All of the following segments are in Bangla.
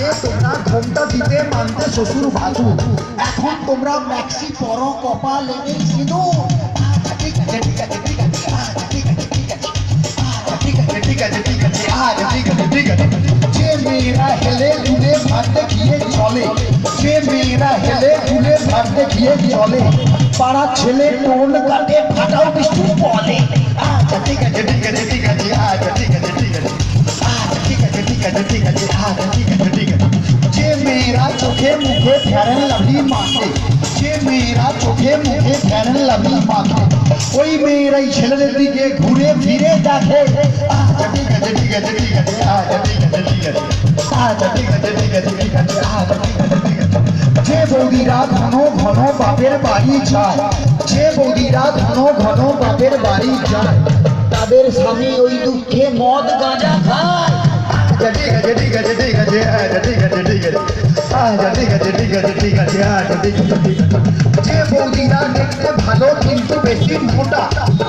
আগে তোমরা ঘোমটা দিতে মানতে শ্বশুর ভাসু, এখন তোমরা ম্যাক্সি পরো কপাল এনে সিঁদুর। ঠিক আছে ঠিক আছে ঠিক আছে ঠিক আছে ঠিক আছে ঠিক আছে ঠিক আছে ঠিক আছে ঠিক আছে ঠিক আছে। যে মেয়েরা হেলে দুলে ভাত দেখিয়ে চলে, যে মেয়েরা হেলে দুলে ভাত দেখিয়ে চলে, পাড়ার ছেলে টোন কাটে ফাটাও বৃষ্টি বলে। আচ্ছা ঠিক আছে ঠিক আছে ঠিক আছে আচ্ছা ঠিক আছে ঠিক আছে ঠিক আছে ঠিক আছে ঠিক আছে আচ্ছা ঠিক আছে ঠিক আছে। যে মেয়েরা চোখে মুখে ফেরেন লাভলি মাখে, যে মেয়েরা চোখে মুখে ফেরেন লাভলি মাখে, ওই মেয়েরাই ছেলেদের দিকে ঘুরে ফিরে দেখে। আচ্ছা ঠিক আছে ঠিক আছে ঠিক আছে আচ্ছা ঠিক আছে ঠিক আছে আচ্ছা ঠিক আছে ঠিক আছে ঠিক আছে আচ্ছা ঠিক আছে ঠিক আছে। যে বৌদিরা ঘন ঘন বাপের বাড়ি যায়, যে বৌদিরা ঘন ঘন বাপের বাড়ি যায়, তাদের স্বামী ওই দুঃখে মদ গাঁজা খায়। আচ্ছা ঠিক আছে ঠিক আছে ঠিক আছে আচ্ছা ঠিক আছে ঠিক আছে আচ্ছা ঠিক আছে ঠিক আছে ঠিক আছে আচ্ছা ঠিক আছে ঠিক আছে। যে বৌদিরা দেখতে ভালো কিন্তু বেশি মোটা,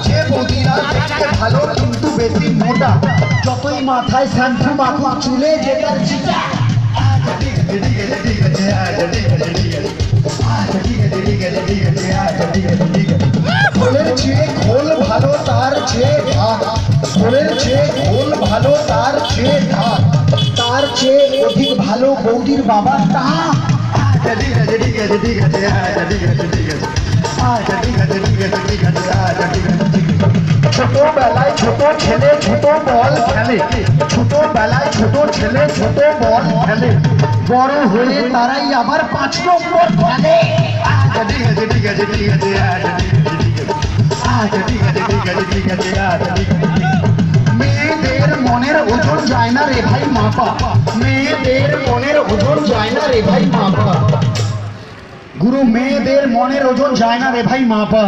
যে বৌদিরা দেখতে ভালো কিন্তু বেশি মোটা, যতই মাথায় শ্যাম্পু মাখুক চুলে যে তার চিটা। আচ্ছা ঠিক আছে ঠিক আছে ঠিক আছে আচ্ছা ঠিক আছে ঠিক আছে আচ্ছা ঠিক আছে ঠিক আছে ঠিক আছে আচ্ছা ঠিক আছে ঠিক আছে। খোলের চেয়ে খোল ভালো তার চেয়ে ঢাক, খোলের চেয়ে খোল ভালো তার চেয়ে ঢাক, তার চেয়ে অধিক ভালো বৌদির বাবার টাক। আচ্ছা ঠিক আছে ঠিক আছে ঠিক আছে আচ্ছা ঠিক আছে ঠিক আছে আচ্ছা ঠিক আছে ঠিক আছে ঠিক আছে আচ্ছা ঠিক আছে ঠিক আছে। ছোটবেলায় ছোট ছেলে ছোট বল খেলে, ছোটবেলায় ছোট ছেলে ছোট বল খেলে, বড় হয়ে তারাই আবার 5 নম্বর খেলে। আচ্ছা ঠিক আছে ঠিক আছে ঠিক আছে আচ্ছা ঠিক আছে ঠিক আছে আচ্ছা ঠিক আছে ঠিক আছে ঠিক আছে আচ্ছা ঠিক আছে। মেয়েদের মনের ওজন যায় না রে ভাই মাপা, মেয়েদের মনের ওজন যায় না রে ভাই মাপা, গুরু মেয়েদের মনের ওজন যায় না রে ভাই মাপা,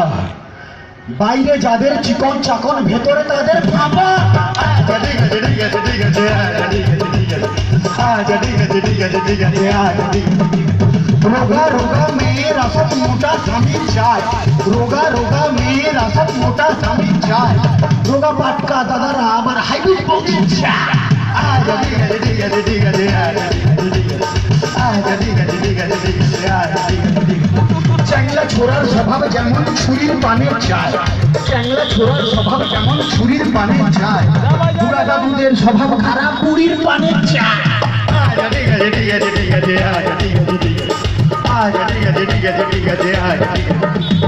বাইরে যাদের চিকন চাকন ভেতরে তাদের ফাঁপা। আচ্ছা ঠিক আছে ঠিক আছে ঠিক আছে আচ্ছা ঠিক আছে ঠিক আছে আচ্ছা ঠিক আছে ঠিক আছে ঠিক আছে আচ্ছা ঠিক আছে ঠিক আছে। রোগা রোগা মেয়ের আসত মোটা স্বামী চায়, রোগা রোগা মেয়ের আসত মোটা স্বামী চায়, রোগা পাটকা দাদারা আবার হাইব্রিড বৌদি চায়। আচ্ছা ঠিক আছে ঠিক আছে ঠিক আছে আচ্ছা ঠিক আছে ঠিক আছে আচ্ছা ঠিক আছে ঠিক আছে ঠিক আছে আচ্ছা ঠিক আছে ঠিক আছে। চ্যাংলা ছোড়ার স্বভাব যেমন ছুরির পানে চায়, চ্যাংলা ছোড়ার স্বভাব যেমন ছুরির পানে চায়, বুড়া দাদুদের স্বভাব খারাপ পুরীর পানে চায়। আচ্ছা ঠিক আছে ঠিক আছে ঠিক আছে আচ্ছা ঠিক আছে ঠিক আছে আচ্ছা ঠিক আছে ঠিক আছে ঠিক আছে আচ্ছা ঠিক আছে।